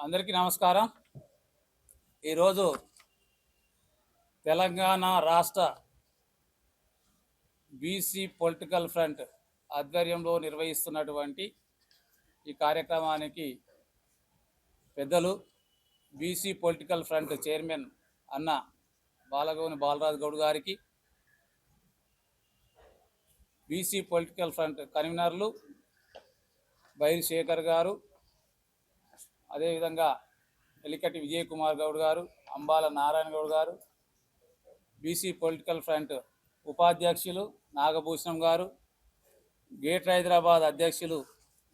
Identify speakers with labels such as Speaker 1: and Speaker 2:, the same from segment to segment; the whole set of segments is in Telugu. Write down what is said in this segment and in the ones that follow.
Speaker 1: అందరికీ నమస్కారం. ఈరోజు తెలంగాణ రాష్ట్ర బీసీ పొలిటికల్ ఫ్రంట్ ఆధ్వర్యంలో నిర్వహిస్తున్నటువంటి ఈ కార్యక్రమానికి పెద్దలు బీసీ పొలిటికల్ ఫ్రంట్ చైర్మన్ అన్న బాలగోని బాలరాజు గౌడ్ గారికి, బీసీ పొలిటికల్ ఫ్రంట్ కన్వీనర్లు బైరి శేఖర్ గారు, అదేవిధంగా ఎలికటి విజయ్ కుమార్ గౌడ్ గారు, అంబాల నారాయణ గౌడ్ గారు, బీసీ పొలిటికల్ ఫ్రంట్ ఉపాధ్యక్షులు నాగభూషణం గారు, గ్రేటర్ హైదరాబాద్ అధ్యక్షులు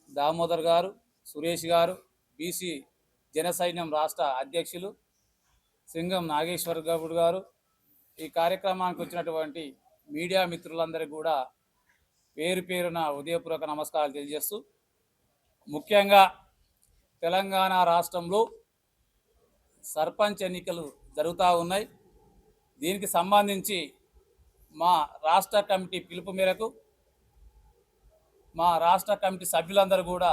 Speaker 1: దామోదర్ గారు, సురేష్ గారు, బీసీ జనసైన్యం రాష్ట్ర అధ్యక్షులు సింగం నాగేశ్వర్ గౌడ్ గారు, ఈ కార్యక్రమానికి వచ్చినటువంటి మీడియా మిత్రులందరికీ కూడా పేరు పేరున ఉదయపూర్వక నమస్కారాలు తెలియజేస్తూ, ముఖ్యంగా తెలంగాణ రాష్ట్రంలో సర్పంచ్ ఎన్నికలు జరుగుతూ ఉన్నాయి. దీనికి సంబంధించి మా రాష్ట్ర కమిటీ పిలుపు మేరకు మా రాష్ట్ర కమిటీ సభ్యులందరూ కూడా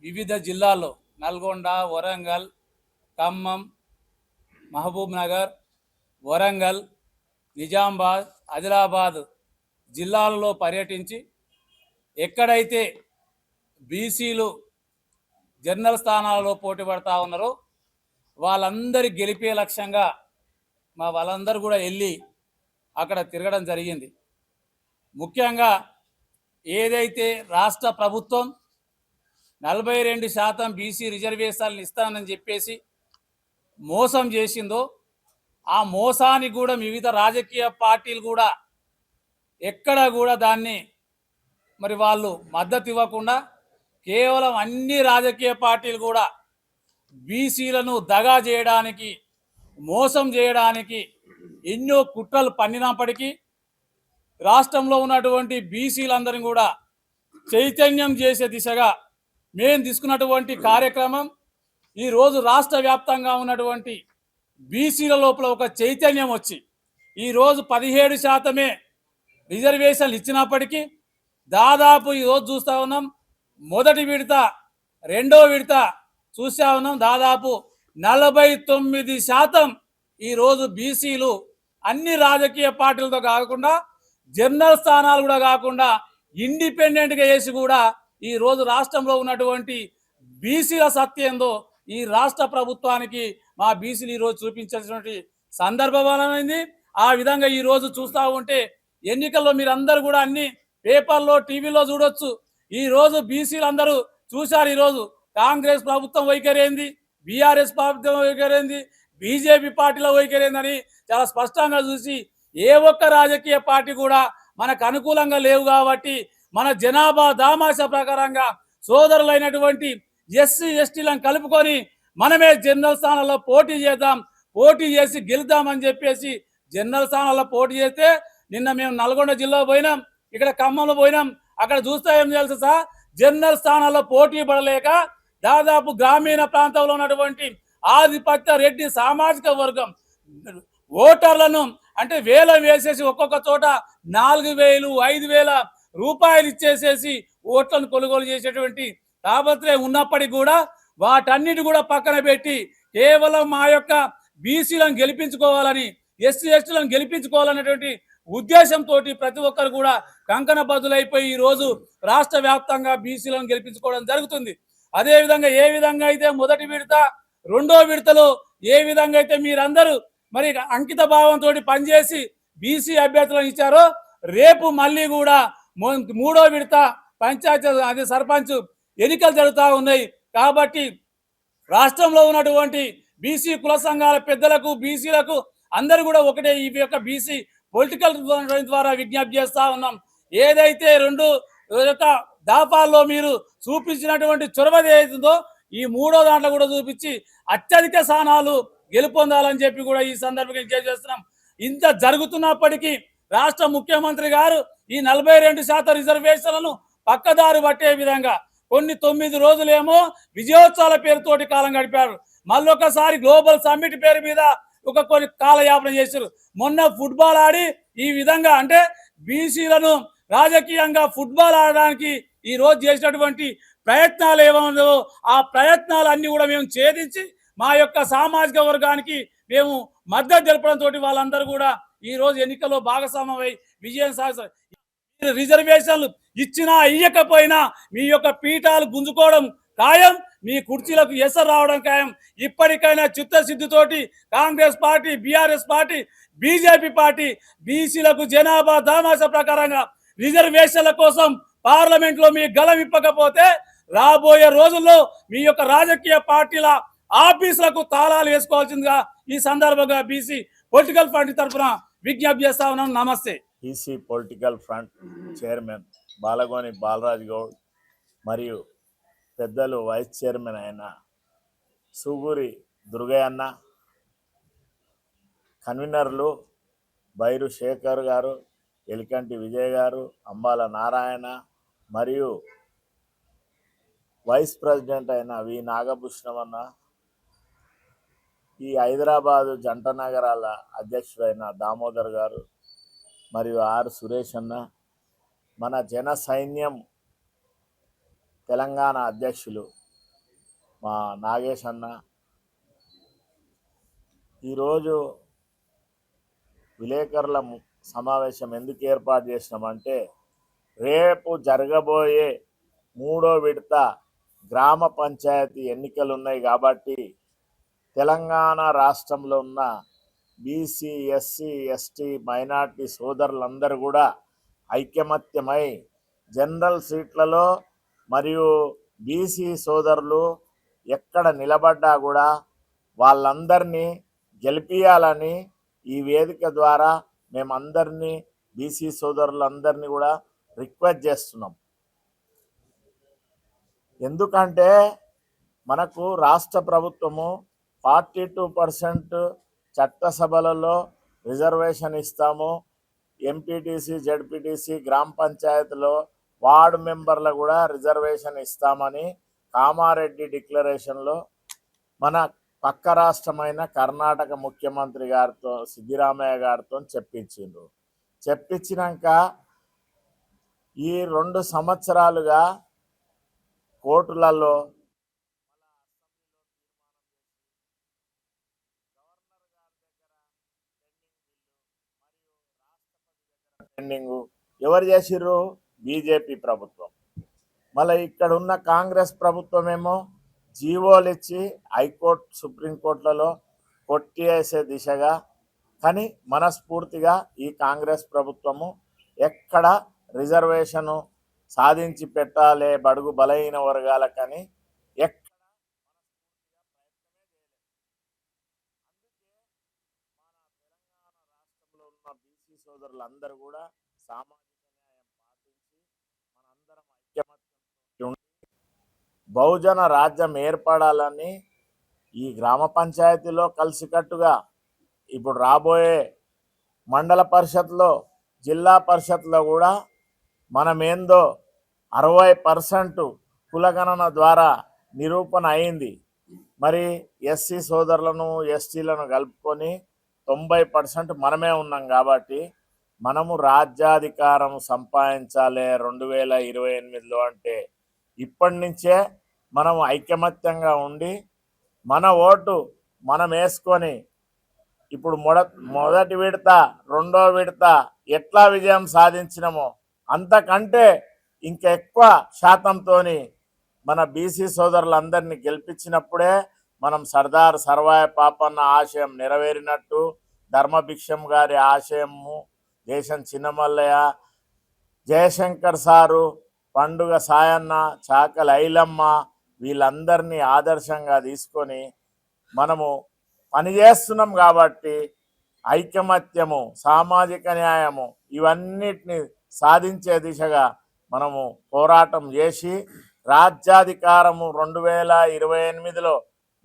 Speaker 1: వివిధ జిల్లాల్లో నల్గొండ, వరంగల్, ఖమ్మం, మహబూబ్ నగర్, వరంగల్, నిజామాబాద్, ఆదిలాబాద్ జిల్లాలలో పర్యటించి ఎక్కడైతే బీసీలు జనరల్ స్థానాలలో పోటీ పడతా ఉన్నారో వాళ్ళందరి గెలిపే లక్ష్యంగా వాళ్ళందరూ కూడా వెళ్ళి అక్కడ తిరగడం జరిగింది. ముఖ్యంగా ఏదైతే రాష్ట్ర ప్రభుత్వం 42% బీసీ రిజర్వేషన్లు ఇస్తానని చెప్పేసి మోసం చేసిందో, ఆ మోసానికి కూడా వివిధ రాజకీయ పార్టీలు కూడా ఎక్కడ కూడా దాన్ని వాళ్ళు మద్దతు ఇవ్వకుండా కేవలం అన్ని రాజకీయ పార్టీలు కూడా బీసీలను దగా చేయడానికి, మోసం చేయడానికి ఎన్నో కుట్రలు పన్నినప్పటికీ రాష్ట్రంలో ఉన్నటువంటి బీసీలందరినీ కూడా చైతన్యం చేసే దిశగా మేము తీసుకున్నటువంటి కార్యక్రమం ఈరోజు రాష్ట్ర వ్యాప్తంగా ఉన్నటువంటి బీసీల లోపల ఒక చైతన్యం వచ్చి ఈరోజు 17% రిజర్వేషన్లు ఇచ్చినప్పటికీ దాదాపు ఈరోజు చూస్తూ ఉన్నాం, మొదటి విడత రెండో విడత చూస్తూ ఉన్నాం, దాదాపు 49% ఈరోజు బీసీలు అన్ని రాజకీయ పార్టీలతో కాకుండా జనరల్ స్థానాలు కూడా కాకుండా ఇండిపెండెంట్గా వేసి కూడా ఈరోజు రాష్ట్రంలో ఉన్నటువంటి బీసీల సత్యంలో ఈ రాష్ట్ర ప్రభుత్వానికి మా బీసీలు ఈరోజు చూపించాల్సినటువంటి సందర్భమైంది. ఆ విధంగా ఈరోజు చూస్తూ ఉంటే ఎన్నికల్లో మీరందరూ కూడా అన్ని పేపర్లో, టీవీలో చూడొచ్చు. ఈరోజు బీసీలు అందరూ చూశారు. ఈరోజు కాంగ్రెస్ ప్రభుత్వం వైఖరేంది, బీఆర్ఎస్ ప్రభుత్వం వైఖరేంది, బీజేపీ పార్టీలో వైఖరేందని చాలా స్పష్టంగా చూసి ఏ ఒక్క రాజకీయ పార్టీ కూడా మనకు అనుకూలంగా లేవు. కాబట్టి మన జనాభా దామాష ప్రకారంగా సోదరులైనటువంటి ఎస్సీ ఎస్టీలను కలుపుకొని మనమే జనరల్ స్థానాల్లో పోటీ చేద్దాం, పోటీ చేసి గెలుద్దామని చెప్పేసి జనరల్ స్థానాల్లో పోటీ చేస్తే నిన్న మేము నల్గొండ జిల్లా పోయినాం, ఇక్కడ ఖమ్మంలో పోయినాం. అక్కడ చూస్తే ఏం తెలుసు సార్, జనరల్ స్థానాల్లో పోటీ పడలేక దాదాపు గ్రామీణ ప్రాంతంలో ఉన్నటువంటి ఆధిపత్య రెడ్డి సామాజిక వర్గం ఓటర్లను అంటే వేలం వేసేసి ఒక్కొక్క చోట 4,000, 5,000 రూపాయలు ఇచ్చేసేసి ఓట్లను కొనుగోలు చేసేటువంటి తాపత్రయం ఉన్నప్పటికీ కూడా వాటన్నిటి కూడా పక్కన పెట్టి కేవలం మా యొక్క బీసీలను గెలిపించుకోవాలని, ఎస్సీ ఎస్టీలను గెలిపించుకోవాలనేటువంటి ఉద్దేశంతో ప్రతి ఒక్కరు కూడా కంకణ బద్దులైపోయి ఈరోజు రాష్ట్ర వ్యాప్తంగా బీసీలను గెలిపించుకోవడం జరుగుతుంది. అదేవిధంగా ఏ విధంగా అయితే మొదటి విడత రెండో విడతలో ఏ విధంగా అయితే మీరందరూ అంకిత భావంతో పనిచేసి బీసీ అభ్యర్థులను ఇచ్చారో, రేపు మళ్ళీ కూడా మూడో విడత పంచాయతీ అదే సర్పంచ్ ఎన్నికలు జరుగుతూ ఉన్నాయి. కాబట్టి రాష్ట్రంలో ఉన్నటువంటి బీసీ కుల సంఘాల పెద్దలకు, బీసీలకు అందరూ కూడా ఒకటే ఈ యొక్క బీసీ పొలిటికల్ ద్వారా విజ్ఞప్తి చేస్తూ ఉన్నాం. ఏదైతే 2 దాపాల్లో మీరు చూపించినటువంటి చొరవ ఏదైతుందో ఈ మూడో దాంట్లో కూడా చూపించి అత్యధిక స్థానాలు గెలుపొందాలని చెప్పి కూడా ఈ సందర్భంగా చేస్తున్నాం. ఇంత జరుగుతున్నప్పటికీ రాష్ట్ర ముఖ్యమంత్రి గారు ఈ 42% రిజర్వేషన్లను పక్కదారి పట్టే విధంగా కొన్ని 9 రోజులేమో విజయోత్సవాల పేరుతోటి కాలం గడిపారు. మళ్ళొకసారి గ్లోబల్ సమ్మిట్ పేరు మీద కొన్ని కాలయాపన చేశారు. మొన్న ఫుట్బాల్ ఆడి ఈ విధంగా అంటే బీసీలను రాజకీయంగా ఫుట్బాల్ ఆడడానికి ఈ రోజు చేసినటువంటి ప్రయత్నాలు ఏమో ఆ ప్రయత్నాలన్నీ కూడా మేము ఛేదించి మా యొక్క సామాజిక వర్గానికి మేము మద్దతు తెలపడంతో వాళ్ళందరూ కూడా ఈ రోజు ఎన్నికల్లో భాగస్వామ్యమై విజయం సాధిస్తారు. రిజర్వేషన్లు ఇచ్చినా ఇయ్యకపోయినా మీ యొక్క పీఠాలు గుంజుకోవడం ఖాయం, మీ కుర్చీలకు ఎసరు రావడం ఖాయం. ఇప్పటికైనా చిత్తశుద్ధితోటి Congress party, BRS party, BJP party బీసీలకు జనాభా దామాష ప్రకారంగా రిజర్వేషన్ల కోసం పార్లమెంట్ లో మీ గలం ఇప్పకపోతే రాబోయే రోజుల్లో మీ యొక్క రాజకీయ పార్టీల ఆఫీసులకు తాళాలు వేసుకోవాల్సిందిగా ఈ సందర్భంగా బీసీ పొలిటికల్ ఫ్రంట్ తరఫున విజ్ఞప్తి చేస్తా ఉన్నాం. నమస్తే.
Speaker 2: BC political front chairman Balagoni Balaraj Goud మరియు పెద్దలు వైస్ చైర్మన్ అయిన సూగూరి దుర్గయ్యన్న, కన్వీనర్లు బైరు శేఖర్ గారు, ఎలికంటి విజయ్ గారు, అంబాల నారాయణ మరియు వైస్ ప్రెసిడెంట్ అయిన వి నాగభూషణమన్న, ఈ హైదరాబాదు జంట నగరాల అధ్యక్షుడైన దామోదర్ గారు మరియు ఆర్ సురేష్ అన్న, మన జన సైన్యం తెలంగాణ అధ్యక్షులు మా నాగేష్ అన్న. ఈరోజు విలేకరుల సమావేశం ఎందుకు ఏర్పాటు చేసినామంటే, రేపు జరగబోయే 3వ విడత గ్రామ పంచాయతీ ఎన్నికలు ఉన్నాయి కాబట్టి తెలంగాణ రాష్ట్రంలో ఉన్న బీసీ, ఎస్సీ, ఎస్టీ, మైనార్టీ సోదరులందరూ కూడా ఐకమత్యమై జనరల్ సీట్లలో మరియు బీసీ సోదరులు ఎక్కడ నిలబడ్డా కూడా వాళ్ళందరినీ గెలిపియాలని ఈ వేదిక ద్వారా మేమందరినీ బీసీ సోదరులందరినీ కూడా రిక్వెస్ట్ చేస్తున్నాం. ఎందుకంటే మనకు రాష్ట్ర ప్రభుత్వము 42% చట్టసభలలో రిజర్వేషన్ ఇస్తాము, ఎంపీటీసీ, జడ్పీటీసీ, గ్రామ పంచాయతీలో వార్డు మెంబర్లు కూడా రిజర్వేషన్ ఇస్తామని కామారెడ్డి డిక్లరేషన్లో మన పక్క రాష్ట్రమైన కర్ణాటక ముఖ్యమంత్రి గారితో, సిద్దిరామయ్య గారితో చెప్పించిండ్రు. చెప్పించినాక ఈ 2 సంవత్సరాలుగా కోర్టులలో పెండింగ్ ఎవరు చేసిర్రు? బీజేపీ ప్రభుత్వం. మళ్ళీ ఇక్కడ ఉన్న కాంగ్రెస్ ప్రభుత్వం ఏమో జీవోలు ఇచ్చి హైకోర్టు, సుప్రీంకోర్టులలో కొట్టేసే దిశగా, కానీ మనస్ఫూర్తిగా ఈ కాంగ్రెస్ ప్రభుత్వము ఎక్కడ రిజర్వేషను సాధించి పెట్టాలి బడుగు బలహీన వర్గాలకని ఎక్కడ రాష్ట్రంలో ఉన్న బీసీ సోదరులందరూ కూడా సామాజిక న్యాయం పాటించి మనందరం ఐక్యమత్యంతో ఉండి బహుజన రాజ్యం ఏర్పడాలని ఈ గ్రామ పంచాయతీలో కలిసికట్టుగా ఇప్పుడు రాబోయే మండల పరిషత్లో, జిల్లా పరిషత్లో కూడా మనమేందో 60% కులగణన ద్వారా నిరూపణ అయింది. మరి ఎస్సీ సోదరులను, ఎస్టీలను కలుపుకొని 90% మనమే ఉన్నాం కాబట్టి మనము రాజ్యాధికారం సంపాదించాలి 2028లో అంటే ఇప్పటి నుంచే మనం ఐకమత్యంగా ఉండి మన ఓటు మనం వేసుకొని ఇప్పుడు మొదటి విడత, 2వ విడత ఎట్లా విజయం సాధించినమో అంతకంటే ఇంకా ఎక్కువ శాతంతో మన బీసీ సోదరులందరినీ గెలిపించినప్పుడే మనం సర్దార్ సర్వాయ పాపన్న ఆశయం నెరవేరినట్టు, ధర్మభిక్షం గారి ఆశయము, దేశం చిన్నమల్లయ్య, జయశంకర్ సారు, పండుగ సాయన్న, చాకలి ఐలమ్మ వీళ్ళందరినీ ఆదర్శంగా తీసుకొని మనము పనిచేస్తున్నాం కాబట్టి ఐకమత్యము, సామాజిక న్యాయము ఇవన్నిటిని సాధించే దిశగా మనము పోరాటం చేసి రాజ్యాధికారము 2028లో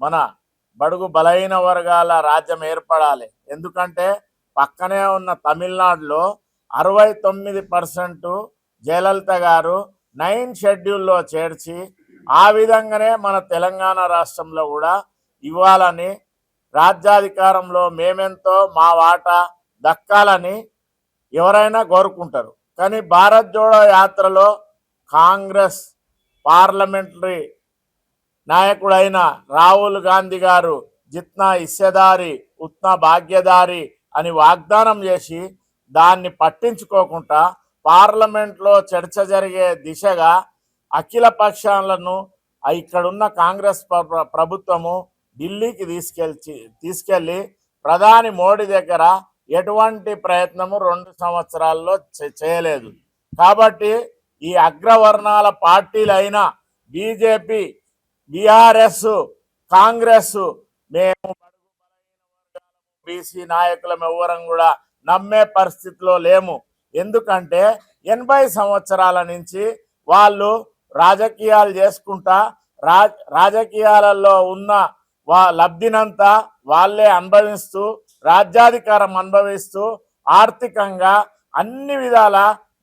Speaker 2: మన బడుగు బలహీన వర్గాల రాజ్యం ఏర్పడాలి. ఎందుకంటే పక్కనే ఉన్న తమిళనాడులో 69% జయలలిత గారు 9 షెడ్యూల్లో చేర్చి ఆ విధంగానే మన తెలంగాణ రాష్ట్రంలో కూడా ఇవ్వాలని, రాజ్యాధికారంలో మేమెంతో మా వాటా దక్కాలని ఎవరైనా కోరుకుంటారు. కానీ భారత్ జోడో యాత్రలో కాంగ్రెస్ పార్లమెంటరీ నాయకుడైన రాహుల్ గాంధీ గారు జిత్నా హిస్సేదారి ఉత్నా భాగ్యదారి అని వాగ్దానం చేసి దాన్ని పట్టించుకోకుండా పార్లమెంట్లో చర్చ జరిగే దిశగా అఖిల పక్షాలను ఇక్కడున్న కాంగ్రెస్ ప్రభుత్వము ఢిల్లీకి తీసుకెళ్ళి ప్రధాని మోడీ దగ్గర ఎటువంటి ప్రయత్నము 2 సంవత్సరాల్లో చేయలేదు. కాబట్టి ఈ అగ్రవర్ణాల పార్టీలైన బీజేపీ, బీఆర్ఎస్, కాంగ్రెస్ మేము బీసీ నాయకులం ఎవ్వరం కూడా నమ్మే పరిస్థితిలో లేము. ఎందుకంటే 80 సంవత్సరాల నుంచి వాళ్ళు రాజకీయాలు చేసుకుంటా రాజకీయాలలో ఉన్న లబ్ధినంతా వాళ్ళే అనుభవిస్తూ రాజ్యాధికారం అనుభవిస్తూ ఆర్థికంగా అన్ని విధాల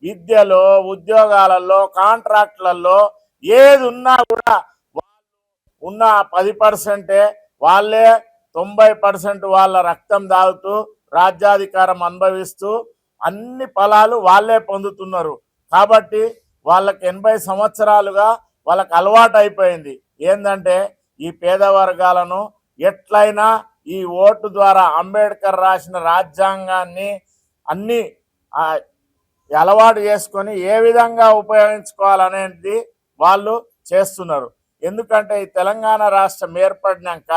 Speaker 2: విద్యలో, ఉద్యోగాలలో, కాంట్రాక్ట్లలో ఏది ఉన్నా కూడా ఉన్న 10% వాళ్ళే 90% వాళ్ళ రక్తం దాగుతూ రాజ్యాధికారం అనుభవిస్తూ అన్ని ఫలాలు వాళ్ళే పొందుతున్నారు. కాబట్టి వాళ్ళకి 80 సంవత్సరాలుగా వాళ్ళకి అలవాటు అయిపోయింది ఏంటంటే ఈ పేద వర్గాలను ఎట్లయినా ఈ ఓటు ద్వారా అంబేద్కర్ రాసిన రాజ్యాంగాన్ని అన్ని అలవాటు చేసుకొని ఏ విధంగా ఉపయోగించుకోవాలనేది వాళ్ళు చేస్తున్నారు. ఎందుకంటే ఈ తెలంగాణ రాష్ట్రం ఏర్పడినాక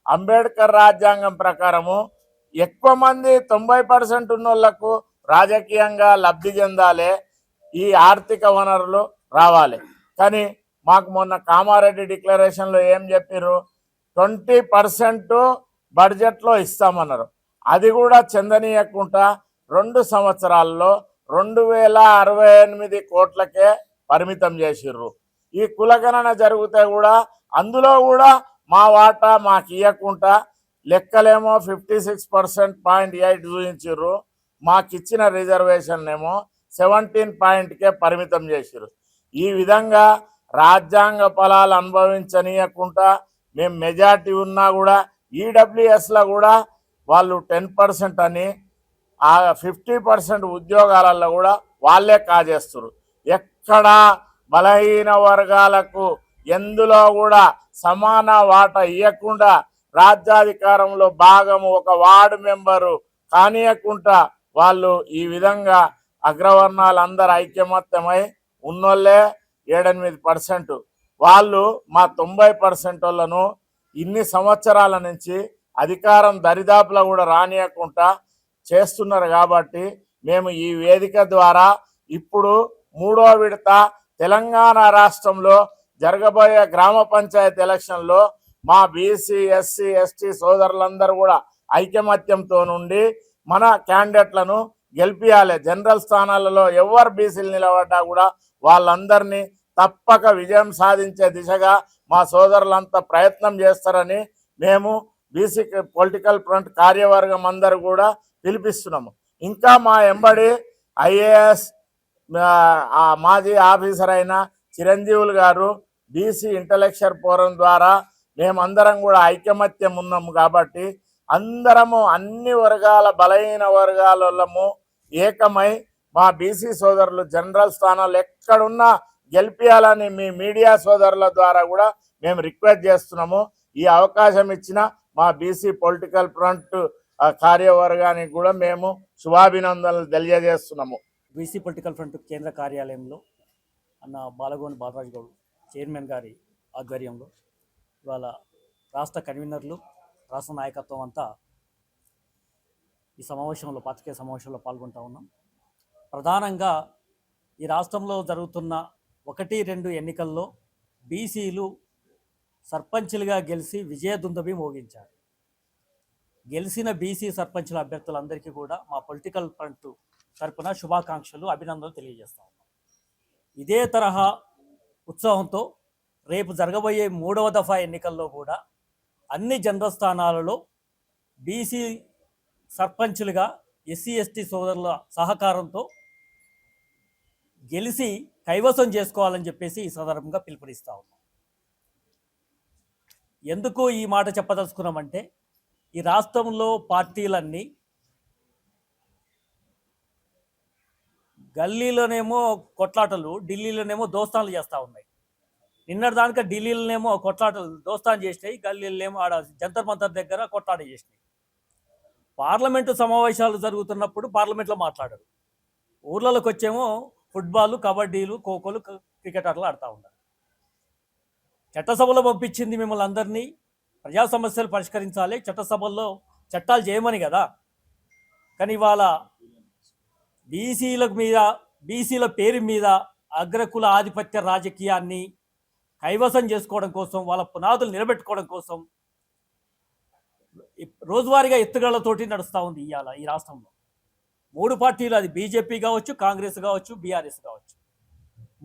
Speaker 2: అంబేద్కర్ రాజ్యాంగం ప్రకారము ఎక్కువ మంది 90% ఉన్న వాళ్ళకు రాజకీయంగా లబ్ధి చెందాలి, ఈ ఆర్థిక వనరులు రావాలి. కానీ మాకు మొన్న కామారెడ్డి డిక్లరేషన్లో ఏం చెప్పారు, 20% బడ్జెట్లో ఇస్తామన్నారు. అది కూడా చెందనీయకుండా 2 సంవత్సరాల్లో 2068 కోట్లకే పరిమితం చేసిర్రు. ఈ కులగణన జరిగితే కూడా అందులో కూడా మా వాటా మాకు ఇవ్వకుండా లెక్కలేమో 56.8 చూపించారు. మాకు ఇచ్చిన రిజర్వేషన్ ఏమో 17.కే పరిమితం చేసిర్రు. ఈ విధంగా రాజ్యాంగ ఫలాలు అనుభవించనీయకుండా మేము మెజార్టీ ఉన్నా కూడా ఈడబ్ల్యూఎస్లో కూడా వాళ్ళు 10% అని ఆ 50% ఉద్యోగాలలో కూడా వాళ్ళే కాజేస్తారు. ఎక్కడ బలహీన వర్గాలకు ఎందులో కూడా సమాన వాటా ఇవ్వకుండా రాజ్యాధికారంలో భాగము ఒక వార్డు మెంబరు కానియకుండా వాళ్ళు ఈ విధంగా అగ్రవర్ణాలందరూ ఐక్యమత్యమై ఉన్నోళ్ళే 7-8%. వాళ్ళు మా 90% వాళ్ళను ఇన్ని సంవత్సరాల నుంచి అధికారం దరిదాపులో కూడా రానియకుండా చేస్తున్నారు. కాబట్టి మేము ఈ వేదిక ద్వారా ఇప్పుడు 3వ విడత తెలంగాణ రాష్ట్రంలో జరగబోయే గ్రామ పంచాయతీ ఎలక్షన్లో మా బీసీ, ఎస్సీ, ఎస్టీ సోదరులందరూ కూడా ఐకమత్యంతో నుండి మన క్యాండిడేట్లను గెలిపియాలి. జనరల్ స్థానాలలో ఎవరు బీసీలు నిలబడ్డా కూడా వాళ్ళందరినీ తప్పక విజయం సాధించే దిశగా మా సోదరులంతా ప్రయత్నం చేస్తారని మేము బీసీ పొలిటికల్ ఫ్రంట్ కార్యవర్గం అందరూ కూడా పిలిపిస్తున్నాము. ఇంకా మా ఎంబడి ఐఏఎస్ మాజీ ఆఫీసర్ అయిన చిరంజీవులు గారు బీసీ ఇంటలెక్చువల్ ఫోరం ద్వారా మేమందరం కూడా ఐకమత్యం ఉన్నాము. కాబట్టి అందరము అన్ని వర్గాల బలహీన వర్గాలము ఏకమై మా బీసీ సోదరులు జనరల్ స్థానాలు ఎక్కడున్నా గెలిపియాలని మీ మీడియా సోదరుల ద్వారా కూడా మేము రిక్వెస్ట్ చేస్తున్నాము. ఈ అవకాశం ఇచ్చిన మా బీసీ పొలిటికల్ ఫ్రంట్ కార్యవర్గానికి కూడా మేము శుభాభినందనలు తెలియజేస్తున్నాము.
Speaker 3: బీసీ పొలిటికల్ ఫ్రంట్ కేంద్ర కార్యాలయంలో అన్న బాలగోని బాలరాజు గౌడ్ చైర్మన్ గారి ఆధ్వర్యంలో ఇవాళ రాష్ట్ర కన్వీనర్లు, రాష్ట్ర నాయకత్వం అంతా ఈ సమావేశంలో పాత్రికేయ సమావేశంలో పాల్గొంటూ ఉన్నాం. ప్రధానంగా ఈ రాష్ట్రంలో జరుగుతున్న 1-2 ఎన్నికల్లో బీసీలు సర్పంచులుగా గెలిచి విజయదుందుభి మోగించారు. గెలిచిన బీసీ సర్పంచుల అభ్యర్థులందరికీ కూడా మా పొలిటికల్ ఫ్రంట్ తరపున శుభాకాంక్షలు, అభినందనలు తెలియజేస్తా ఉన్నాం. ఇదే తరహా ఉత్సాహంతో రేపు జరగబోయే 3వ దఫా ఎన్నికల్లో కూడా అన్ని జనరల్ స్థానాలలో బీసీ సర్పంచులుగా ఎస్సీ ఎస్టీ సోదరుల సహకారంతో గెలిచి కైవసం చేసుకోవాలని చెప్పేసి ఈ సందర్భంగా పిలుపునిస్తా ఉన్నాం. ఎందుకు ఈ మాట చెప్పదలుచుకున్నామంటే ఈ రాష్ట్రంలో పార్టీలన్నీ గల్లీలోనేమో కొట్లాటలు, ఢిల్లీలోనేమో దోస్తాలు చేస్తూ ఉన్నాయి. నిన్నటి దానిక ఢిల్లీలోనేమో కొట్లాటలు దోస్తాన్ చేసినాయి, గల్లీలోనేమో ఆడ జంతర్ మంతర్ దగ్గర కొట్లాట చేసినాయి. పార్లమెంటు సమావేశాలు జరుగుతున్నప్పుడు పార్లమెంట్లో మాట్లాడరు, ఊర్లలోకి వచ్చేమో ఫుట్బాల్, కబడ్డీలు, ఖోఖోలు, క్రికెట్ ఆటలు ఆడుతూ ఉన్నారు. చట్టసభలో పంపించింది మిమ్మల్ని అందరినీ ప్రజా సమస్యలు పరిష్కరించాలి, చట్టసభల్లో చట్టాలు చేయమని కదా. కానీ ఇవాళ బీసీల పేరు మీద అగ్రకుల ఆధిపత్య రాజకీయాన్ని కైవసం చేసుకోవడం కోసం, వాళ్ళ పునాదులు నిలబెట్టుకోవడం కోసం రోజువారీగా ఎత్తుగడలతోటి నడుస్తూ ఉంది ఇవాళ ఈ రాష్ట్రంలో. 3 పార్టీలు, అది బీజేపీ కావచ్చు, కాంగ్రెస్ కావచ్చు, బీఆర్ఎస్ కావచ్చు,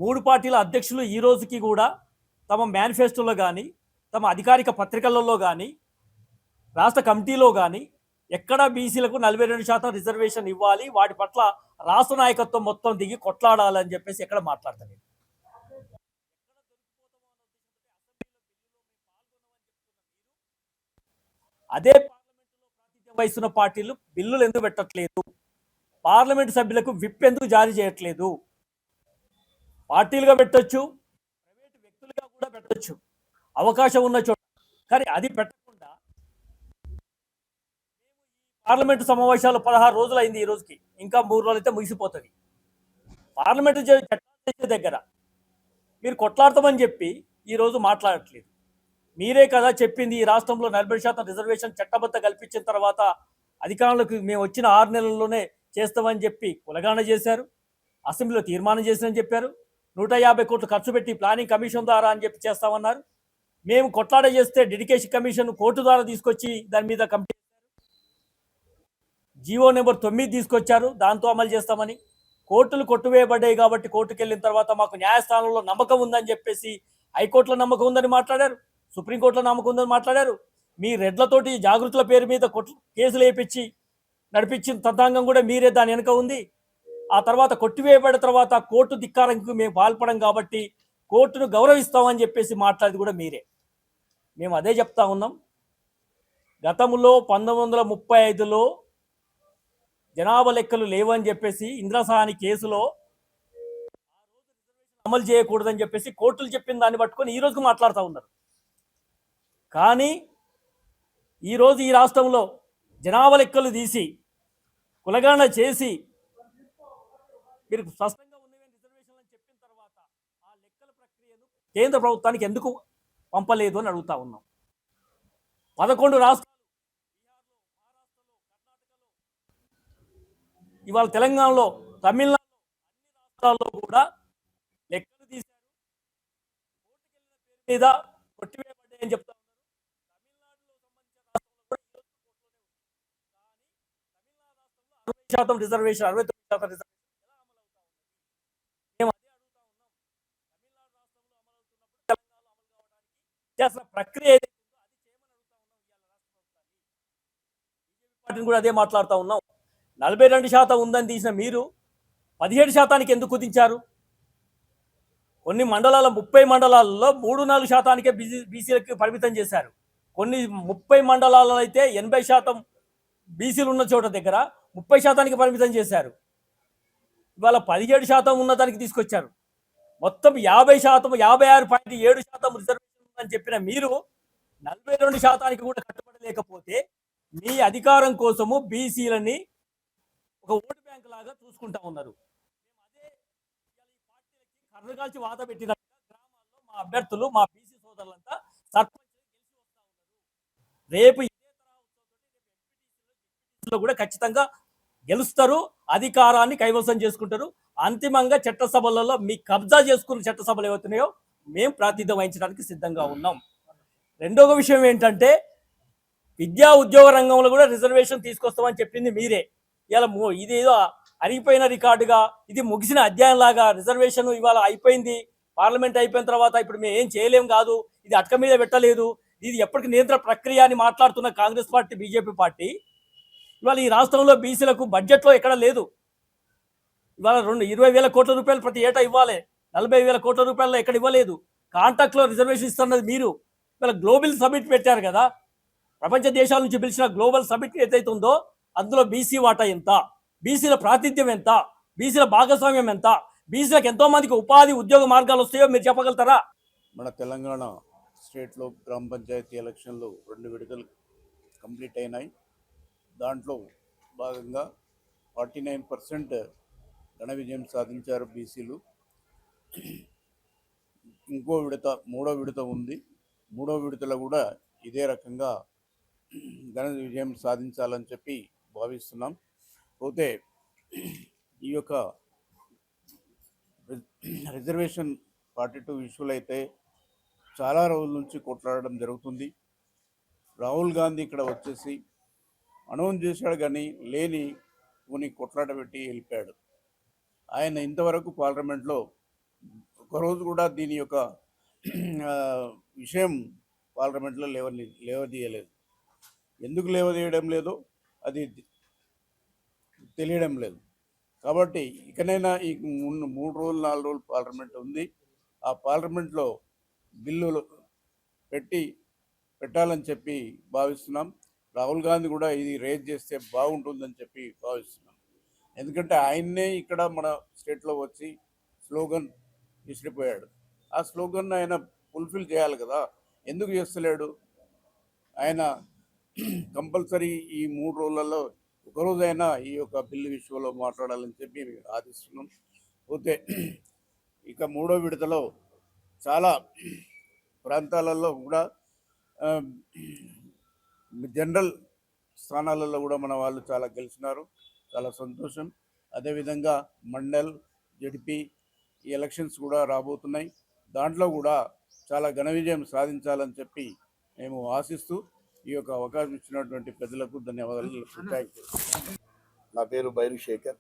Speaker 3: 3 పార్టీల అధ్యక్షులు ఈ రోజుకి కూడా తమ మేనిఫెస్టోలో కానీ, తమ అధికారిక పత్రికలలో కానీ, రాష్ట్ర కమిటీలో కానీ ఎక్కడా బీసీలకు 42% రిజర్వేషన్ ఇవ్వాలి, వాటి పట్ల రాష్ట్ర నాయకత్వం మొత్తం దిగి కొట్లాడాలని చెప్పేసి ఎక్కడ మాట్లాడతారు. అదే పార్లమెంటులో ప్రాతినిధ్యం వహిస్తున్న పార్టీలు బిల్లులు ఎందుకు పెట్టట్లేదు, పార్లమెంటు సభ్యులకు విప్ ఎందుకు జారీ చేయట్లేదు? పార్టీలుగా పెట్టొచ్చు, ప్రైవేటు వ్యక్తులుగా కూడా పెట్టొచ్చు, అవకాశం ఉన్న చోట. కానీ అది పెట్టకుండా పార్లమెంటు సమావేశాలు 16 రోజులు అయింది, ఈ రోజుకి ఇంకా 3 రోజులు అయితే ముగిసిపోతుంది. పార్లమెంటు చట్టాలు చేసే దగ్గర మీరు కొట్లాడతామని చెప్పి ఈరోజు మాట్లాడట్లేదు. మీరే కదా చెప్పింది ఈ రాష్ట్రంలో 40% రిజర్వేషన్ చట్టబద్ధ కల్పించిన తర్వాత అధికారులకు మేము వచ్చిన 6 నెలల్లోనే చేస్తామని చెప్పి కులగాన చేశారు. అసెంబ్లీలో తీర్మానం చేసినని చెప్పారు. 150 కోట్లు ఖర్చు పెట్టి ప్లానింగ్ కమిషన్ ద్వారా అని చెప్పి చేస్తామన్నారు. మేము కొట్లాడ చేస్తే డెడికేషన్ కమిషన్ కోర్టు ద్వారా తీసుకొచ్చి దాని మీద కంప్లీట్ జీవో నెంబర్ 9 తీసుకొచ్చారు, దాంతో అమలు చేస్తామని. కోర్టులు కొట్టువేయబడ్డాయి కాబట్టి కోర్టుకు వెళ్ళిన తర్వాత మాకు న్యాయస్థానంలో నమ్మకం ఉందని చెప్పేసి హైకోర్టులో నమ్మకం ఉందని మాట్లాడారు, సుప్రీంకోర్టులో నమ్మకం ఉందని మాట్లాడారు. మీ రెడ్లతోటి జాగృతుల పేరు మీద కేసులు వేయించి నడిపించిన తతంగం కూడా మీరే దాని వెనుక ఉంది. ఆ తర్వాత కొట్టివేయబడిన తర్వాత కోర్టు ధిక్కారంకు మేము పాల్పడం కాబట్టి కోర్టును గౌరవిస్తామని చెప్పేసి మాట్లాడేది కూడా మీరే. మేము అదే చెప్తా ఉన్నాం. గతంలో 1935లో జనాభా లెక్కలు లేవని చెప్పేసి ఇంద్రసాని కేసులో అమలు చేయకూడదని చెప్పేసి కోర్టులు చెప్పిన దాన్ని పట్టుకొని ఈ రోజుకు మాట్లాడుతూ ఉన్నారు. కానీ ఈరోజు ఈ రాష్ట్రంలో జనాభా లెక్కలు తీసి కులగణన చేసి మీరు స్పష్టంగా ఉన్నవి రిజర్వేషన్ అని చెప్పిన తర్వాత ఆ లెక్కల ప్రక్రియను కేంద్ర ప్రభుత్వానికి ఎందుకు పంపలేదు అని అడుగుతా ఉన్నాం. 11 రాష్ట్రాలు, ఇవాళ తెలంగాణలో, తమిళనాడులో, అన్ని రాష్ట్రాల్లో కూడా లెక్కలు తీశారు, కోర్టుకెళ్ళిన పేరు మీద కొట్టివేయబడ్డాయని చెప్తా ఉన్నారు. తమిళనాడులో సంబంధించిన రాష్ట్రంలో కూడా కానీ తమిళనాడు రాష్ట్రంలో 60% రిజర్వేషన్, 69% రిజర్వేషన్ ఎలా అమలు అవుతా ఉంది? మేము అదే అడుగుతా ఉన్నాం. తమిళనాడు రాష్ట్రంలో అమలు అవుతున్నప్పుడు తెలంగాణలో అమలు కావడానికి చేసిన ప్రక్రియ ఏదైతే ఉందో అది చేయమని అడుగుతా ఉన్నాం. ఇవాళ రాష్ట్ర ప్రభుత్వాన్ని, బీజేపీ పార్టీని కూడా అదే మాట్లాడుతూ ఉన్నాం. 42% ఉందని తీసిన మీరు 17% ఎందుకు కుదించారు? కొన్ని మండలాల 30 మండలాల్లో 3-4% బీసీలకు పరిమితం చేశారు. కొన్ని 30 మండలాలలో అయితే 80% బీసీలు ఉన్న చోట దగ్గర 30%కి పరిమితం చేశారు. ఇవాళ 17% ఉన్న దానికి తీసుకొచ్చారు. మొత్తం 50%, 56.7% రిజర్వేషన్ ఉందని చెప్పిన మీరు 42%కి కూడా కట్టుబడలేకపోతే మీ అధికారం కోసము బీసీలని ఒక ఓటు బ్యాంక్ లాగా చూసుకుంటా ఉన్నారు. మేము అదే పార్టీలకి కర్రగాల్చి వాత పెట్టినట్టుగా గ్రామాల్లో మా అభ్యర్థులు, మా బీసీ సోదరులంతా సర్పంచ్ గెలిచి వస్తూ ఉన్నారు. రేపు ఇదే తరహా కూడా ఖచ్చితంగా గెలుస్తారు, అధికారాన్ని కైవసం చేసుకుంటారు. అంతిమంగా చట్టసభలలో మీ కబ్జా చేసుకున్న చట్టసభలు ఏవైతున్నాయో మేము ప్రాతినిధ్యం వహించడానికి సిద్ధంగా ఉన్నాం. రెండవ విషయం ఏంటంటే, విద్యా ఉద్యోగ రంగంలో కూడా రిజర్వేషన్ తీసుకొస్తామని చెప్పింది మీరే. ఇలా ఇది ఏదో అరిగిపోయిన రికార్డుగా, ఇది ముగిసిన అధ్యాయంలాగా రిజర్వేషన్ ఇవాళ అయిపోయింది, పార్లమెంట్ అయిపోయిన తర్వాత ఇప్పుడు మేము ఏం చేయలేం కాదు, ఇది అటక మీద పెట్టలేదు, ఇది ఎప్పటికీ నియంత్రణ ప్రక్రియ అని మాట్లాడుతున్న కాంగ్రెస్ పార్టీ, బీజేపీ పార్టీ ఇవాళ ఈ రాష్ట్రంలో బీసీలకు బడ్జెట్లో ఎక్కడ లేదు. ఇవాళ 20,000 కోట్ల రూపాయలు ప్రతి ఏటా ఇవ్వాలి, 40,000 కోట్ల రూపాయల్లో ఎక్కడ ఇవ్వలేదు. కాంట్రాక్ట్లో రిజర్వేషన్ ఇస్తున్నది మీరు. ఇవాళ గ్లోబల్ సమిట్ పెట్టారు కదా, ప్రపంచ దేశాల నుంచి పిలిచిన గ్లోబల్ సమిట్ ఏదైతే ఉందో అందులో బీసీ వాటా ఎంత, బీసీల ప్రాతినిధ్యం ఎంత, బీసీల భాగస్వామ్యం ఎంత, బీసీలకు ఎంతో మందికి ఉపాధి ఉద్యోగ మార్గాలు వస్తాయో మీరు చెప్పగలుగుతారా?
Speaker 4: మన తెలంగాణ స్టేట్లో గ్రామ పంచాయతీ ఎలక్షన్లు 2 విడతలు కంప్లీట్ అయినాయి. దాంట్లో భాగంగా 49% ఘన విజయం సాధించారు బీసీలు. ఇంకో విడత, 3వ విడత ఉంది. 3వ విడతలో కూడా ఇదే రకంగా ఘన విజయం సాధించాలని చెప్పి భావిస్తున్నాం. పోతే ఈ యొక్క రిజర్వేషన్ 42 ఇష్యూలు అయితే చాలా రోజుల నుంచి కొట్లాడడం జరుగుతుంది. రాహుల్ గాంధీ ఇక్కడ వచ్చేసి అనౌన్స్ చేశాడు, కానీ లేని కొన్ని కొట్లాట పెట్టి వెళ్ళిపోయాడు. ఆయన ఇంతవరకు పార్లమెంట్లో ఒకరోజు కూడా దీని యొక్క విషయం పార్లమెంట్లో లేవదీయలేదు. ఎందుకు లేవదీయడం లేదో అది తెలియడం లేదు. కాబట్టి ఇకనైనా ఈ 3 రోజులు 4 రోజులు పార్లమెంట్ ఉంది. ఆ పార్లమెంట్లో బిల్లులు పెట్టాలని చెప్పి భావిస్తున్నాం. రాహుల్ గాంధీ కూడా ఇది రేజ్ చేస్తే బాగుంటుందని చెప్పి భావిస్తున్నాం. ఎందుకంటే ఆయన్నే ఇక్కడ మన స్టేట్లో వచ్చి స్లోగన్ విసిరిపోయాడు. ఆ స్లోగన్ ఆయన ఫుల్ఫిల్ చేయాలి కదా, ఎందుకు చేస్తలేడు? ఆయన కంపల్సరీ ఈ 3 రోజులలో ఒకరోజైనా ఈ యొక్క బిల్లు విషయంలో మాట్లాడాలని చెప్పి ఆశిస్తున్నాం. పోతే ఇక 3వ విడతలో చాలా ప్రాంతాలలో కూడా జనరల్ స్థానాలలో కూడా మన వాళ్ళు చాలా గెలిచినారు, చాలా సంతోషం. అదేవిధంగా మండల్, జడ్పీ ఈ ఎలక్షన్స్ కూడా రాబోతున్నాయి. దాంట్లో కూడా చాలా ఘన విజయం సాధించాలని చెప్పి మేము ఆశిస్తూ ఈ యొక్క అవకాశం ఇచ్చినటువంటి పెద్దలకు ధన్యవాదాలు.
Speaker 5: నా పేరు బైరు శేఖర్,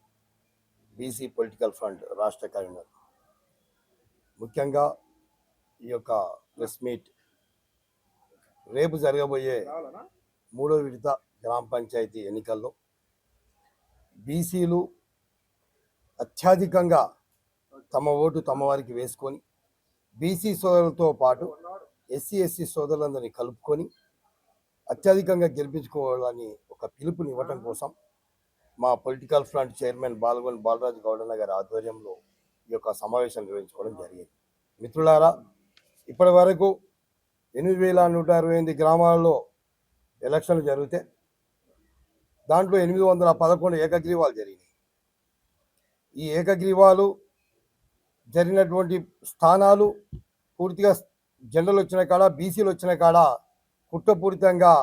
Speaker 5: బీసీ పొలిటికల్ ఫ్రంట్ రాష్ట్ర కన్వీనర్. ముఖ్యంగా ఈ యొక్క ప్రెస్ మీట్ రేపు జరగబోయే 3వ విడత గ్రామ పంచాయతీ ఎన్నికల్లో బీసీలు అత్యధికంగా తమ ఓటు తమ వారికి వేసుకొని బీసీ సోదరులతో పాటు ఎస్సీ సోదరులందరినీ కలుపుకొని అత్యధికంగా గెలిపించుకోవాలని ఒక పిలుపునివ్వటం కోసం మా పొలిటికల్ ఫ్రంట్ చైర్మన్ బాలరాజు గౌడన్న గారి ఆధ్వర్యంలో ఈ యొక్క సమావేశం నిర్వహించుకోవడం జరిగింది. మిత్రులారా, ఇప్పటి వరకు 8,168 గ్రామాలలో ఎలక్షన్లు జరిగితే దాంట్లో 811 ఏకగ్రీవాలు జరిగినాయి. ఈ ఏకగ్రీవాలు జరిగినటువంటి స్థానాలు పూర్తిగా జనరల్ వచ్చిన కాడ, బీసీలు వచ్చిన కాడ కుట్రపూరితంగా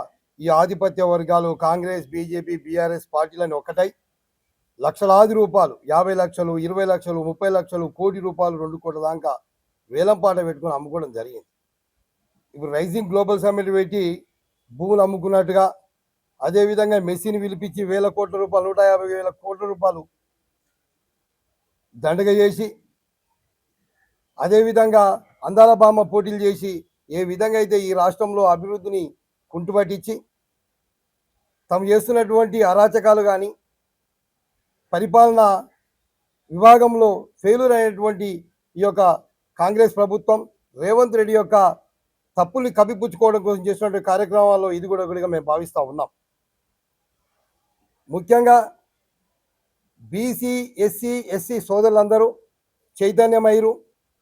Speaker 5: ఈ ఆధిపత్య వర్గాలు కాంగ్రెస్, బీజేపీ, బీఆర్ఎస్ పార్టీలను ఒకటై లక్షలాది రూపాయలు, 50 లక్షలు, 20 లక్షలు, 30 లక్షలు, కోటి రూపాయలు, 2 కోట్ల దాకా వేలంపాట పెట్టుకొని అమ్ముకోవడం జరిగింది. ఇప్పుడు రైజింగ్ గ్లోబల్ సమ్మిట్ పెట్టి భూములు అమ్ముకున్నట్టుగా, అదేవిధంగా మెస్సీని పిలిపించి 1,000 కోట్ల రూపాయలు, 150,000 కోట్ల రూపాయలు దండగ చేసి, అదేవిధంగా అందాల బామ్మ పోటీలు చేసి ఏ విధంగా అయితే ఈ రాష్ట్రంలో అభివృద్ధిని కుంటుపట్టించి తాము చేస్తున్నటువంటి అరాచకాలు కానీ పరిపాలన విభాగంలో ఫెయిల్యూర్ అయినటువంటి ఈ యొక్క కాంగ్రెస్ ప్రభుత్వం రేవంత్ రెడ్డి యొక్క తప్పుల్ని కప్పిపుచ్చుకోవడం కోసం చేసినటువంటి కార్యక్రమాల్లో ఇది కూడా ఒకటిగా మేము భావిస్తూ ఉన్నాం. ముఖ్యంగా బీసీ, ఎస్సీ సోదరులందరూ చైతన్యమయ్యారు.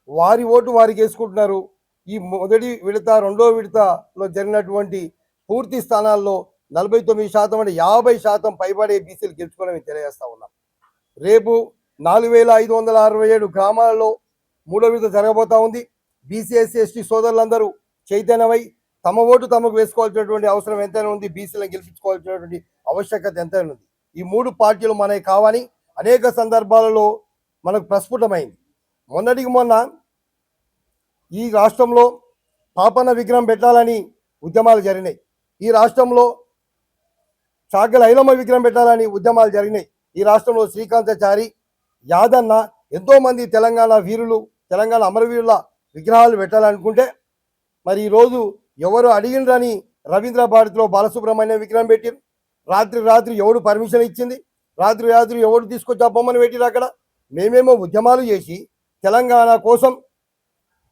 Speaker 5: వారి ఓటు వారికి వేసుకుంటున్నారు. ఈ మొదటి విడత, 2వ విడతలో జరిగినటువంటి పూర్తి స్థానాల్లో 49% అంటే 50% పైబడే బీసీలు గెలుచుకోవడం తెలియజేస్తా ఉన్నాం. రేపు 4,567 గ్రామాలలో 3వ విడత జరగబోతా ఉంది. బీసీ, ఎస్సీ సోదరులందరూ చైతన్యమై తమ ఓటు తమకు వేసుకోవాల్సినటువంటి అవసరం ఎంతైనా ఉంది. బీసీలను గెలిపించుకోవాల్సినటువంటి ఆవశ్యకత ఎంతైనా ఉంది. ఈ 3 పార్టీలు మనకి కావాలి అనేక సందర్భాలలో మనకు ప్రస్ఫుటమైంది. మొన్నటికి మొన్న ఈ రాష్ట్రంలో పాపన్న విగ్రహం పెట్టాలని ఉద్యమాలు జరిగినాయి. ఈ రాష్ట్రంలో చాగల ఐలమ్మ విగ్రహం పెట్టాలని ఉద్యమాలు జరిగినాయి. ఈ రాష్ట్రంలో శ్రీకాంతాచారి, యాదన్న, ఎంతోమంది తెలంగాణ వీరులు, తెలంగాణ అమరవీరుల విగ్రహాలు పెట్టాలనుకుంటే మరి ఈరోజు ఎవరు అడిగినరని రవీంద్ర భారతిలో బాలసుబ్రహ్మణ్యం విగ్రహం పెట్టారు. రాత్రి ఎవడు పర్మిషన్ ఇచ్చింది? రాత్రి ఎవడు తీసుకొచ్చి ఆ బొమ్మను పెట్టిరు? అక్కడ మేమేమో ఉద్యమాలు చేసి తెలంగాణ కోసం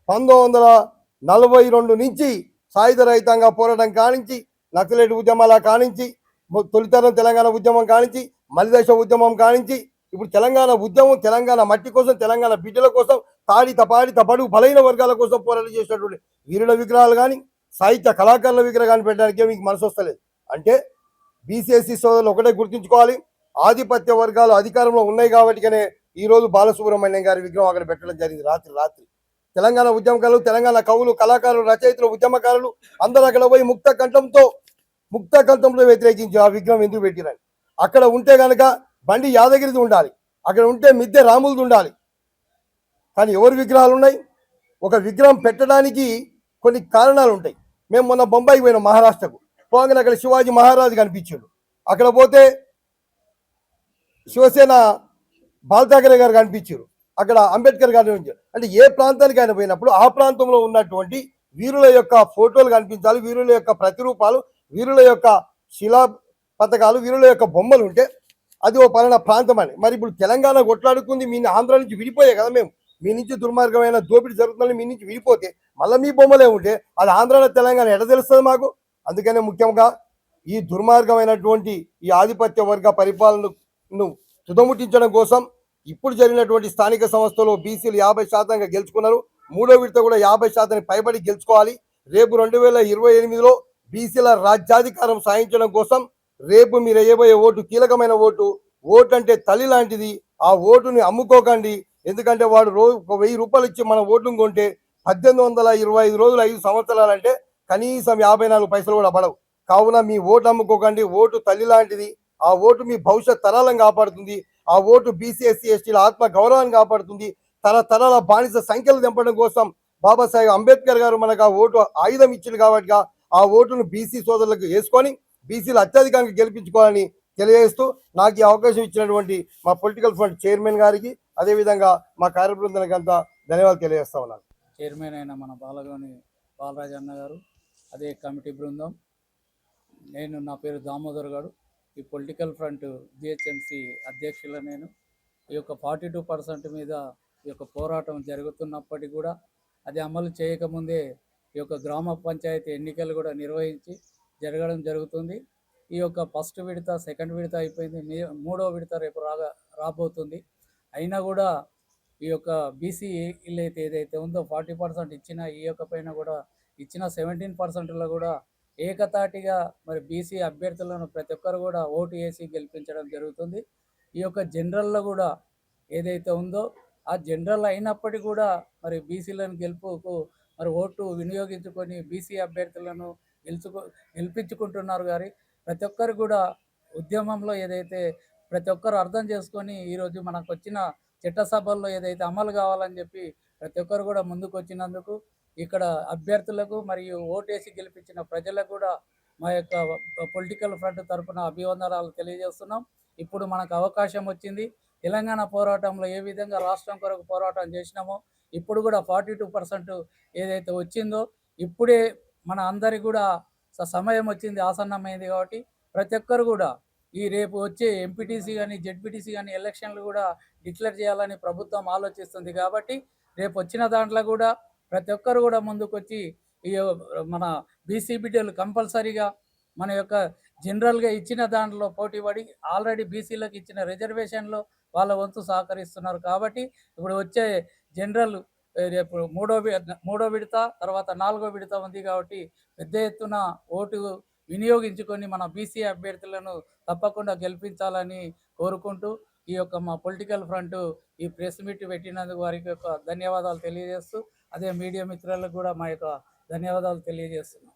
Speaker 5: 1942 నుంచి సాయుధ రహితంగా పోరాటం కానించి, నక్సలైట్ ఉద్యమాల కానించి, తొలితరం తెలంగాణ ఉద్యమం కానించి, మలిదశ ఉద్యమం కానించి, ఇప్పుడు తెలంగాణ ఉద్యమం తెలంగాణ మట్టి కోసం, తెలంగాణ బిడ్డల కోసం తాడి తపాడి తపడు బలైన వర్గాల కోసం పోరాటం చేసినటువంటి వీరుల విగ్రహాలు కానీ సాహిత్య కళాకారుల విగ్రహాన్ని పెట్టడానికే మీకు మనసు వస్తలేదు అంటే బీసీఎస్సీ సోదరులు ఒకటే గుర్తుంచుకోవాలి, ఆధిపత్య వర్గాలు అధికారంలో ఉన్నాయి కాబట్టికనే ఈరోజు బాలసుబ్రహ్మణ్యం గారి విగ్రహం అక్కడ పెట్టడం జరిగింది రాత్రి. తెలంగాణ ఉద్యమకారులు, తెలంగాణ కవులు, కళాకారులు, రచయితలు, ఉద్యమకారులు అందరూ అక్కడ పోయి ముక్త కంఠంతో వ్యతిరేకించి ఆ విగ్రహం ఎందుకు పెట్టిరని. అక్కడ ఉంటే కనుక బండి యాదగిరిది ఉండాలి, అక్కడ ఉంటే మిద్దె రాములది ఉండాలి. కానీ ఎవరి విగ్రహాలు ఉన్నాయి? ఒక విగ్రహం పెట్టడానికి కొన్ని కారణాలు ఉంటాయి. మేము మొన్న బొంబాయికి పోయినాం, మహారాష్ట్రకు. పోగానే అక్కడ శివాజీ మహారాజు కనిపించాడు. అక్కడ పోతే శివసేన బాల్ ఠాకరే గారు కనిపించారు. అక్కడ అంబేద్కర్ గారు కనిపించారు. అంటే ఏ ప్రాంతానికి ఆయన పోయినప్పుడు ఆ ప్రాంతంలో ఉన్నటువంటి వీరుల యొక్క ఫోటోలు కనిపించాలి, వీరుల యొక్క ప్రతిరూపాలు, వీరుల యొక్క శిలా పథకాలు, వీరుల యొక్క బొమ్మలు ఉంటే అది ఓ పలానా ప్రాంతం అని. మరి ఇప్పుడు తెలంగాణ కొట్లాడుకుంది మీ ఆంధ్ర నుంచి విడిపోయే కదా, మేము మీ నుంచి దుర్మార్గమైన దోపిడీ జరుగుతుందని మీ నుంచి విడిపోతే మళ్ళీ మీ బొమ్మలే ఉంటే అది ఆంధ్ర తెలంగాణ ఎట తెలుస్తుంది మాకు? అందుకనే ముఖ్యంగా ఈ దుర్మార్గమైనటువంటి ఈ ఆధిపత్య వర్గ పరిపాలనను తుదముట్టించడం కోసం ఇప్పుడు జరిగినటువంటి స్థానిక సంస్థలో బీసీలు 50% గెలుచుకున్నారు. మూడో విడత కూడా 50% పైబడి గెలుచుకోవాలి. రేపు 2028లో బీసీల రాజ్యాధికారం సాధించడం కోసం రేపు మీరు వేయబోయే ఓటు కీలకమైన ఓటు. ఓటు అంటే తల్లి లాంటిది. ఆ ఓటుని అమ్ముకోకండి. ఎందుకంటే వాడు రోజు 1000 రూపాయలు ఇచ్చి మన ఓటును కొంటే 1825 రోజులు 5 సంవత్సరాలంటే కనీసం 54 పైసలు కూడా పడవు. కావున మీ ఓటు అమ్ముకోకండి. ఓటు తల్లి లాంటిది. ఆ ఓటు మీ భవిష్యత్ తరాలను కాపాడుతుంది. ఆ ఓటు బీసీ ఎస్సీ ఎస్టీల ఆత్మ గౌరవాన్ని కాపాడుతుంది. తరతరాల బానిస సంఖ్యలు తెంపడం కోసం బాబాసాహెబ్ అంబేద్కర్ గారు మనకు ఆ ఓటు ఆయుధం ఇచ్చింది కాబట్టి ఆ ఓటును బీసీ సోదరులకు వేసుకొని బీసీలు అత్యధికంగా గెలిపించుకోవాలని తెలియజేస్తూ నాకు ఈ అవకాశం ఇచ్చినటువంటి మా పొలిటికల్ ఫ్రంట్ చైర్మన్ గారికి, అదేవిధంగా మా కార్యబృందానికి అంతా ధన్యవాదాలు తెలియజేస్తా ఉన్నాను.
Speaker 1: చైర్మన్ అయిన మన బాలగోని బాలరాజు అన్న గారు, అదే కమిటీ బృందం, నా పేరు దామోదర్ గారు, ఈ పొలిటికల్ ఫ్రంట్ జిహెచ్ఎంసి అధ్యక్షుల నేను. ఈ యొక్క 42% మీద ఈ యొక్క పోరాటం జరుగుతున్నప్పటికీ కూడా అది అమలు చేయకముందే ఈ యొక్క గ్రామ పంచాయతీ ఎన్నికలు కూడా నిర్వహించి జరగడం జరుగుతుంది. ఈ యొక్క ఫస్ట్ విడత, సెకండ్ విడత అయిపోయింది, మూడో విడత రేపు రాబోతుంది. అయినా కూడా ఈ యొక్క బీసీ ఏదైతే ఉందో 40% ఇచ్చిన ఈ యొక్క పైన కూడా ఇచ్చిన 17%లో కూడా ఏకతాటిగా మరి బీసీ అభ్యర్థులను ప్రతి ఒక్కరు కూడా ఓటు వేసి గెలిపించడం జరుగుతుంది. ఈ యొక్క జనరల్లో కూడా ఏదైతే ఉందో ఆ జనరల్ అయినప్పటికీ కూడా మరి బీసీలను గెలుపుకు మరి ఓటు వినియోగించుకొని బీసీ అభ్యర్థులను గెలిపించుకుంటున్నారు. కానీ ప్రతి ఒక్కరు కూడా ఉద్యమంలో ఏదైతే ప్రతి ఒక్కరు అర్థం చేసుకొని ఈరోజు మనకు వచ్చిన చట్టసభల్లో ఏదైతే అమలు కావాలని చెప్పి ప్రతి ఒక్కరు కూడా ముందుకు వచ్చినందుకు ఇక్కడ అభ్యర్థులకు మరియు ఓటేసి గెలిపించిన ప్రజలకు కూడా మా యొక్క పొలిటికల్ ఫ్రంట్ తరఫున అభివందనాలు తెలియజేస్తున్నాం. ఇప్పుడు మనకు అవకాశం వచ్చింది. తెలంగాణ పోరాటంలో ఏ విధంగా రాష్ట్రం కొరకు పోరాటం చేసినామో ఇప్పుడు కూడా 42% ఏదైతే వచ్చిందో ఇప్పుడే మన అందరికి కూడా సమయం వచ్చింది, ఆసన్నమైంది. కాబట్టి ప్రతి ఒక్కరు కూడా ఈ రేపు వచ్చే ఎంపీటీసీ కానీ జెడ్పీటీసీ కానీ ఎలక్షన్లు కూడా డిక్లేర్ చేయాలని ప్రభుత్వం ఆలోచిస్తుంది. కాబట్టి రేపు వచ్చిన దాంట్లో కూడా ప్రతి ఒక్కరు కూడా ముందుకొచ్చి ఈ మన బీసీ బిడ్డలు కంపల్సరీగా మన యొక్క జనరల్గా ఇచ్చిన దాంట్లో పోటీపడి ఆల్రెడీ బీసీలకు ఇచ్చిన రిజర్వేషన్లో వాళ్ళ వంతు సహకరిస్తున్నారు. కాబట్టి ఇప్పుడు వచ్చే జనరల్ రేపు మూడో విడత తర్వాత 4వ విడత ఉంది. కాబట్టి పెద్ద ఎత్తున ఓటు వినియోగించుకొని మన బీసీ అభ్యర్థులను తప్పకుండా గెలిపించాలని కోరుకుంటూ ఈ యొక్క మా పొలిటికల్ ఫ్రంట్ ఈ ప్రెస్ మీట్ పెట్టినందుకు వారికి యొక్క ధన్యవాదాలు తెలియజేస్తూ, అదే మీడియా మిత్రులకు కూడా మా యొక్క ధన్యవాదాలు తెలియజేస్తున్నాం.